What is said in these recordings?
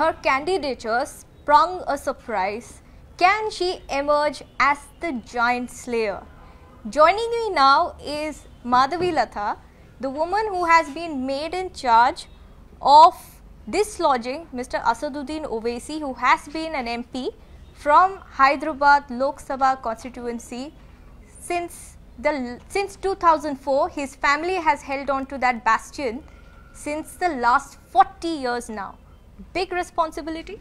her candidature sprung a surprise. Can she emerge as the giant slayer? Joining me now is Madhavi Latha, the woman who has been made in charge of dislodging Mr. Asaduddin Owaisi, who has been an MP from Hyderabad Lok Sabha constituency since 2004. His family has held on to that bastion since the last 40 years now. Big responsibility?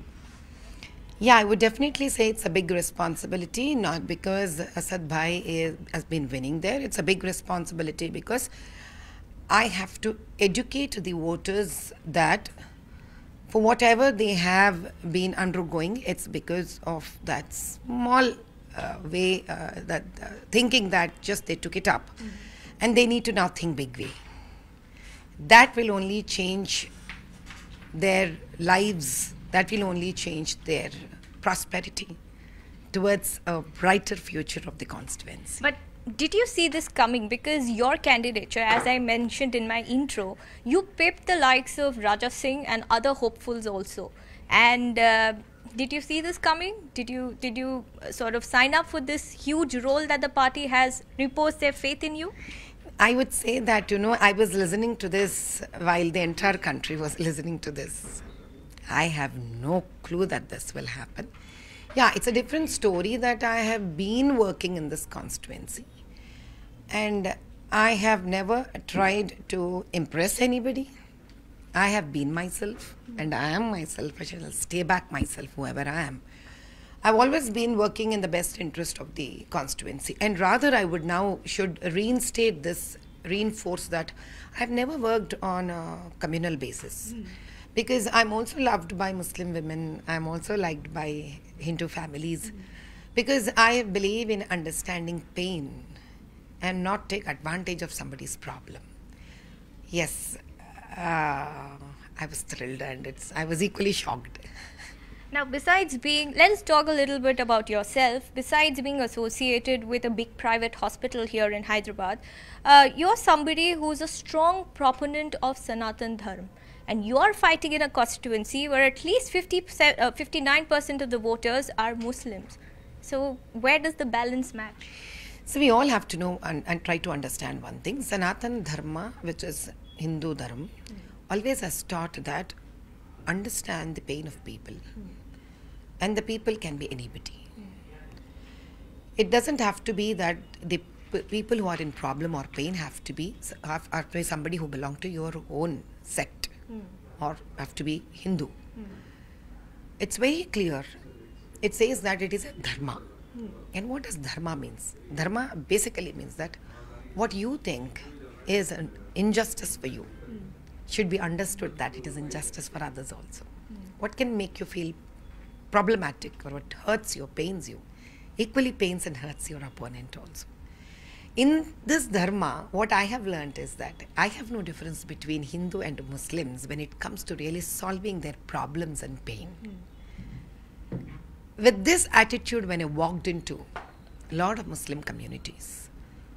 Yeah, I would definitely say it's a big responsibility, not because Asad Bhai has been winning there. It's a big responsibility because I have to educate the voters that for whatever they have been undergoing, it's because of that small way, thinking that just they took it up. And they need to now think big way. That will only change their lives. That will only change their prosperity towards a brighter future of the constituency. But did you see this coming? Because your candidature, as I mentioned in my intro, you pipped the likes of Raja Singh and other hopefuls also. And did you see this coming? Did you sort of sign up for this huge role that the party has reposed their faith in you? I would say that, you know, I was listening to this while the entire country was listening to this. I have no clue that this will happen. Yeah, it's a different story that I have been working in this constituency. And I have never tried to impress anybody. I have been myself and I am myself. I shall stay back myself, whoever I am. I've always been working in the best interest of the constituency. And rather I would now should reinstate this, reinforce that I've never worked on a communal basis. Because I'm also loved by Muslim women. I'm also liked by Hindu families. Because I believe in understanding pain and not take advantage of somebody's problem. Yes, I was thrilled and I was equally shocked. Now, besides being, let's talk a little bit about yourself. Besides being associated with a big private hospital here in Hyderabad, you're somebody who's a strong proponent of Sanatan Dharma. And you are fighting in a constituency where at least 59% of the voters are Muslims. So where does the balance match? So we all have to know and try to understand one thing. Sanatan Dharma, which is Hindu Dharma, always has taught that understand the pain of people. And the people can be anybody. It doesn't have to be that the people who are in problem or pain have to be somebody who belong to your own sect. Or have to be Hindu. It's very clear. It says that it is a dharma. And what does dharma means? Dharma basically means that what you think is an injustice for you should be understood that it is injustice for others also. What can make you feel problematic or what hurts you, pains you, equally pains and hurts your opponent also. In this dharma, what I have learned is that I have no difference between Hindu and Muslims when it comes to really solving their problems and pain. With this attitude, when I walked into a lot of Muslim communities,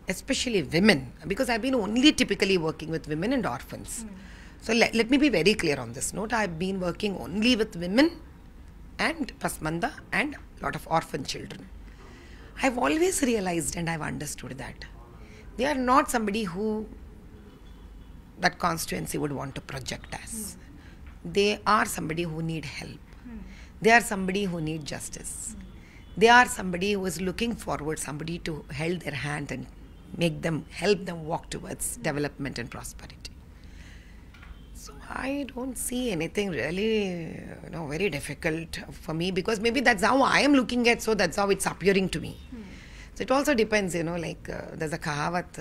especially women, because I've been only typically working with women and orphans. So let me be very clear on this note. I've been working only with women and pasmanda and a lot of orphan children. I've always realized and I've understood that they are not somebody who that constituency would want to project as. They are somebody who need help. They are somebody who need justice. They are somebody who is looking forward, somebody to hold their hand and help them walk towards development and prosperity. So I don't see anything really, very difficult for me because maybe that's how I am looking at, so that's how it's appearing to me. So it also depends, there's a kahavat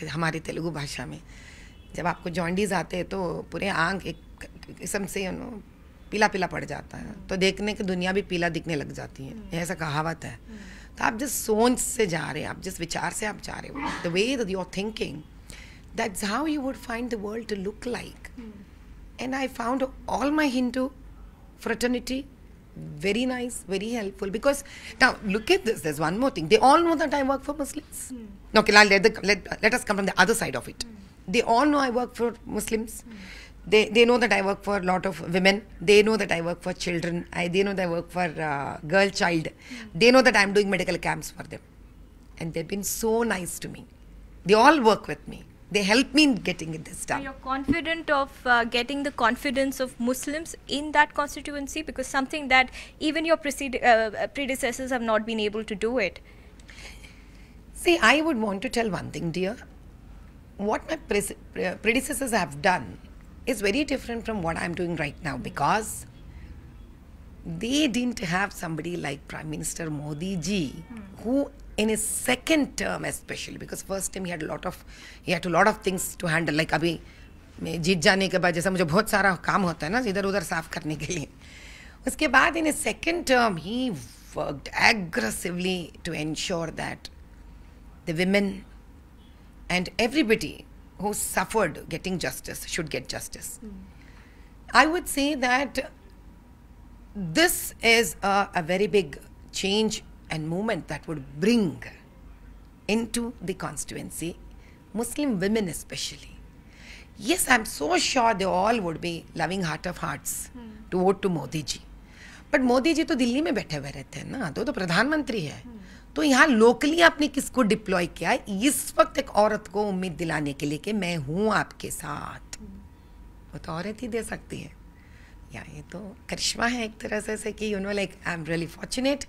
हमारी तेलुगु भाषा में जब आपको jaundice आते हैं तो पूरे आँख एक किस्म से पीला पीला पड़ जाता है तो देखने की दुनिया भी पीला दिखने लग जाती है ऐसा कहावत है तो आप जिस सोच से जा रहे हैं आप जिस विचार से आप जा रहे हो the way that you're thinking that's how you would find the world to look like and I found all my Hindu fraternity very nice, very helpful because now look at this, there's one more thing, they all know that I work for Muslims. Okay, let us come from the other side of it. They all know I work for Muslims. They know that I work for a lot of women. They know that I work for children. They know that I work for girl child. They know that I'm doing medical camps for them. And they've been so nice to me. They all work with me. They help me in getting this done. So you're confident of getting the confidence of Muslims in that constituency, because something that even your predecessors have not been able to do it. See, I would want to tell one thing, dear. What my predecessors have done is very different from what I'm doing right now, because they didn't have somebody like Prime Minister Modi ji, who in his second term especially, because first time he had a lot of things to handle, like अभी मैं जीत जाने के बाद जैसा मुझे बहुत सारा काम होता है ना इधर उधर साफ करने के लिए, उसके बाद in his second term he worked aggressively to ensure that the women and everybody who suffered getting justice should get justice. I would say that this is a very big change and movement that would bring into the constituency Muslim women especially. Yes, I'm so sure they all would be loving heart of hearts to vote to Modi ji. But Modi ji तो दिल्ली में बैठे हुए रहते हैं ना, तो प्रधानमंत्री है. तो यहाँ लोकली आपने किसको डिप्लॉय किया है इस वक्त एक औरत को उम्मीद दिलाने के लिए कि मैं हूँ आपके साथ, वो तो औरत ही दे सकती है. या ये तो करिश्मा है एक तरह से कि you know, like I'm really fortunate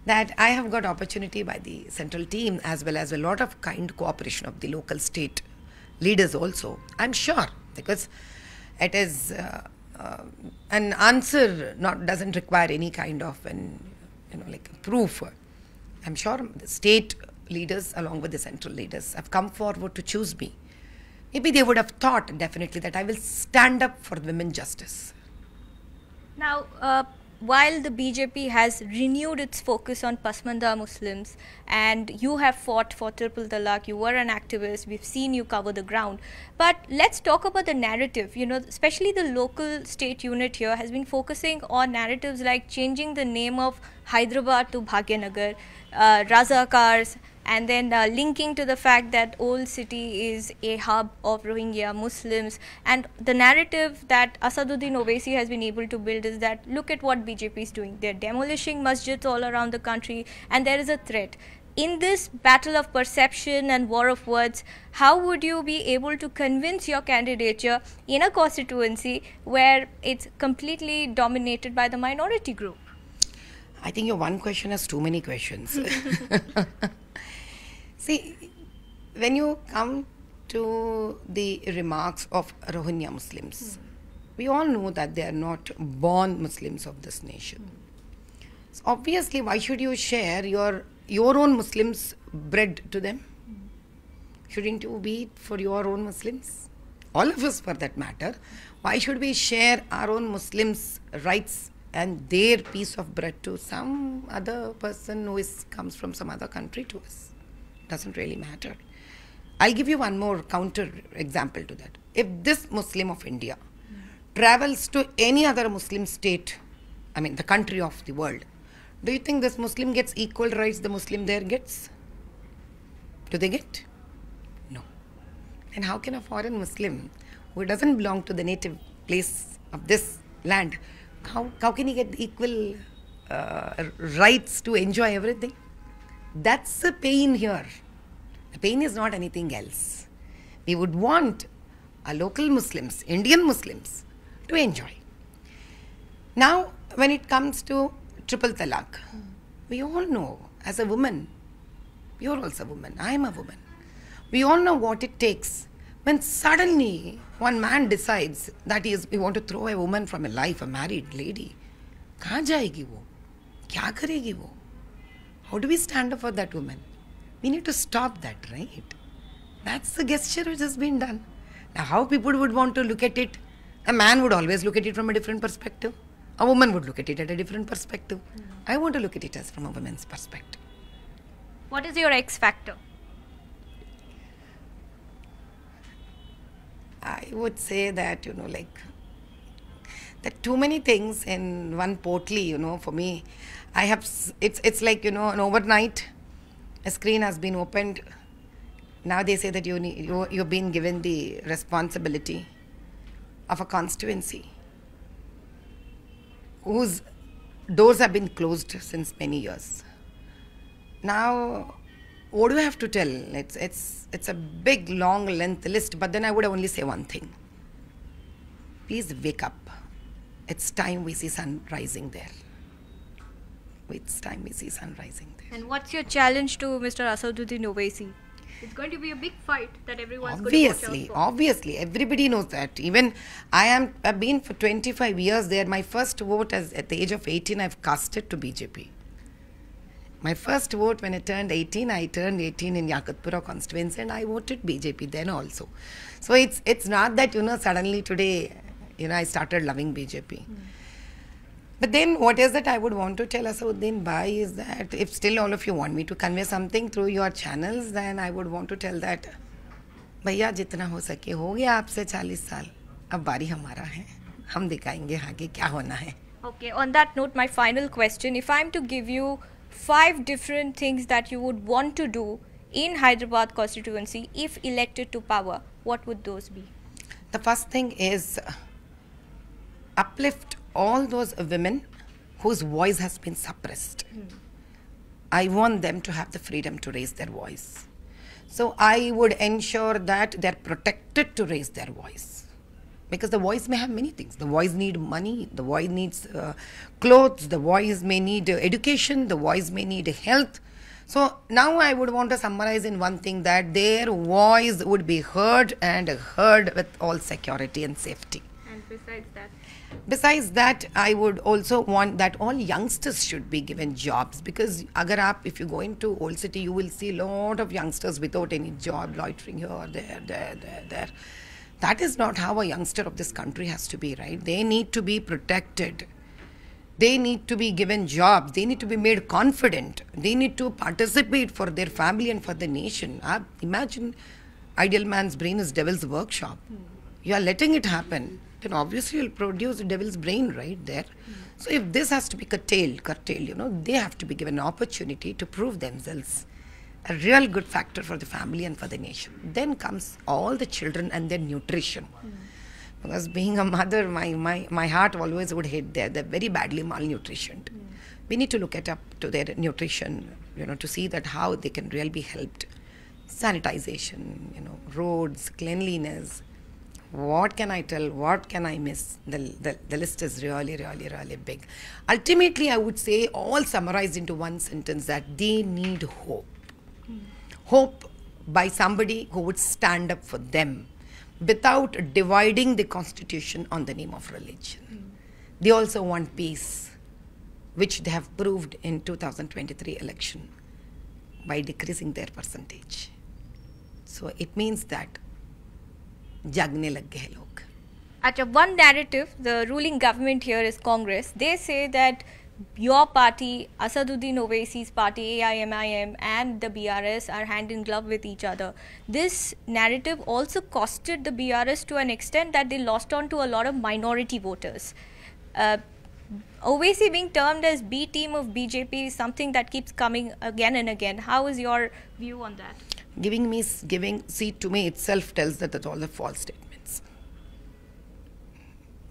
that I have got opportunity by the central team as well as a lot of kind cooperation of the local state leaders also. I'm sure, because it is an answer doesn't require any kind of proof. I'm sure the state leaders along with the central leaders have come forward to choose me. Maybe they would have thought definitely that I will stand up for women justice. Now, while the BJP has renewed its focus on Pasmanda Muslims, and you have fought for triple talaq, you were an activist, we've seen you cover the ground. But let's talk about the narrative. You know, especially the local state unit here has been focusing on narratives like changing the name of Hyderabad to Bhagyanagar, Razakars, and then linking to the fact that old city is a hub of Rohingya Muslims. And the narrative that Asaduddin Owaisi has been able to build is that look at what BJP is doing. They're demolishing masjids all around the country, and there is a threat. In this battle of perception and war of words, how would you be able to convince your candidature in a constituency where it's completely dominated by the minority group? I think your one question has too many questions. See, when you come to the remarks of Rohingya Muslims, we all know that they are not born Muslims of this nation. So obviously, why should you share your own Muslims' bread to them? Shouldn't you be for your own Muslims? All of us, for that matter. Why should we share our own Muslims' rights and their piece of bread to some other person who comes from some other country to us? Doesn't really matter. I'll give you one more counter example to that. If this Muslim of India travels to any other Muslim state, I mean the country of the world, do you think this Muslim gets equal rights the Muslim there gets? Do they get? No. And how can a foreign Muslim who doesn't belong to the native place of this land, how can he get equal rights to enjoy everything? That's the pain here. The pain is not anything else. We would want our local Muslims, Indian Muslims, to enjoy. Now, when it comes to triple talaq, we all know, as a woman, you're also a woman, I'm a woman. We all know what it takes when suddenly one man decides that we want to throw a woman from a life, a married lady. कहाँ जाएगी वो? क्या करेगी वो? How do we stand up for that woman? We need to stop that, right? That's the gesture which has been done. Now, how people would want to look at it? A man would always look at it from a different perspective. A woman would look at it at a different perspective. I want to look at it as from a woman's perspective. What is your X factor? I would say that, that too many things in one portly, for me. It's like, an overnight, a screen has been opened. Now they say that you've been given the responsibility of a constituency whose doors have been closed since many years. Now, what do I have to tell? It's a big, long, length list, but then I would only say one thing. Please wake up. It's time we see sun rising there. It's time we see sun rising there. And what's your challenge to Mr. Asaduddin Owaisi? It's going to be a big fight that everyone's going to watch out for. Obviously, everybody knows that. Even I've been for 25 years there. My first vote at the age of 18, I've cast it to BJP. My first vote when I turned 18 in Yakutpura constituency, and I voted BJP then also. So it's not that, suddenly today, I started loving BJP. But then what is that I would want to tell Asaduddin Bhai is that if still all of you want me to convey something through your channels, then I would want to tell that, भैया जितना हो सके हो गया आपसे 40 साल, अब बारी हमारा है, हम दिखाएंगे आगे क्या होना है. Okay, on that note, my final question, if I'm to give you 5 different things that you would want to do in Hyderabad constituency if elected to power, what would those be? The first thing is uplift all those women whose voice has been suppressed. I want them to have the freedom to raise their voice. So I would ensure that they're protected to raise their voice. Because the voice may have many things. The voice needs money, the voice needs clothes, the voice may need education, the voice may need health. So now I would want to summarize in one thing that their voice would be heard and heard with all security and safety. And besides that? Besides that, I would also want that all youngsters should be given jobs, because if you go into Old City, you will see a lot of youngsters without any job, loitering here, there. That is not how a youngster of this country has to be, right? They need to be protected. They need to be given jobs. They need to be made confident. They need to participate for their family and for the nation. Imagine ideal man's brain is devil's workshop. You are letting it happen. Then obviously you'll produce a devil's brain right there. So if this has to be curtailed, they have to be given an opportunity to prove themselves a real good factor for the family and for the nation. Then comes all the children and their nutrition. Because being a mother, my heart always would hate there. They're very badly malnutritioned. We need to look up to their nutrition, to see that how they can really be helped. Sanitization, roads, cleanliness. What can I tell? What can I miss? The list is really, really, really big. Ultimately, I would say all summarized into one sentence that they need hope. Hope by somebody who would stand up for them without dividing the constitution on the name of religion. They also want peace, which they have proved in 2023 election by decreasing their percentage. So it means that जागने लग गए लोग. One narrative, the ruling government here is Congress. They say that your party, Asaduddin Owaisi's party, AIMIM, and the BRS are hand in glove with each other. This narrative also costed the BRS to an extent that they lost on to a lot of minority voters. Owaisi being termed as B team of BJP is something that keeps coming again and again. How is your view on that? Giving seat to me itself tells that that's all the false statements.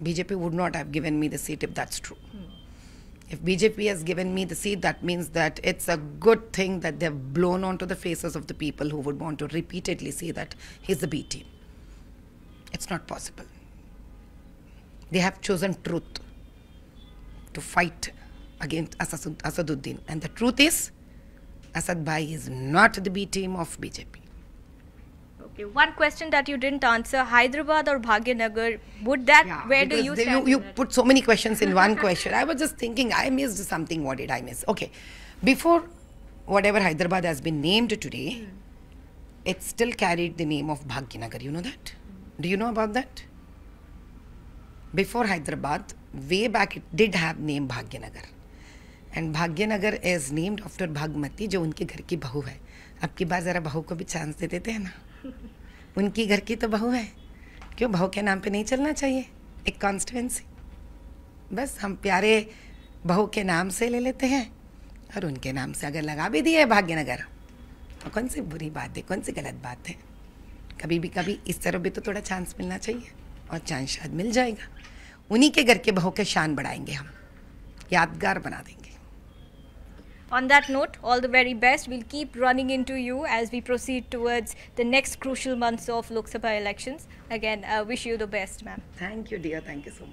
BJP would not have given me the seat if that's true. If BJP has given me the seat, that means that it's a good thing that they've blown onto the faces of the people who would want to repeatedly say that he's the B team. It's not possible. They have chosen truth to fight against Asaduddin. And the truth is, Asad Bhai is not the B team of BJP. Okay, one question that you didn't answer, Hyderabad or Bhagyanagar, where do you stand? You put so many questions in one question. I was just thinking, I missed something. What did I miss? Okay, before whatever Hyderabad has been named today, it still carried the name of Bhagyanagar. You know that? Do you know about that? Before Hyderabad, way back, it did have name Bhagyanagar. And Bhagyanagar is named after Bhagmati, जो उनके घर की बहू है. अब की बार जरा बहू को भी चांस दे देते हैं ना. उनकी घर की तो बहू है. क्यों बहू के नाम पे नहीं चलना चाहिए? एक कॉन्स्टिट्यूएंसी. बस हम प्यारे बहू के नाम से ले लेते हैं और उनके नाम से अगर लगा भी दिए भाग्यनगर, तो कौन सी बुरी बात है, कौन सी गलत बात है? कभी भी कभी इस तरह भी तो थोड़ा चांस मिलना चाहिए. और चांस शायद मिल जाएगा। उन्हीं के घर के बहू के शान बढ़ाएंगे हम, यादगार बना देंगे। On that note, all the very best. We'll keep running into you as we proceed towards the next crucial months of Lok Sabha elections. Again, wish you the best, ma'am. Thank you, dear. Thank you so much.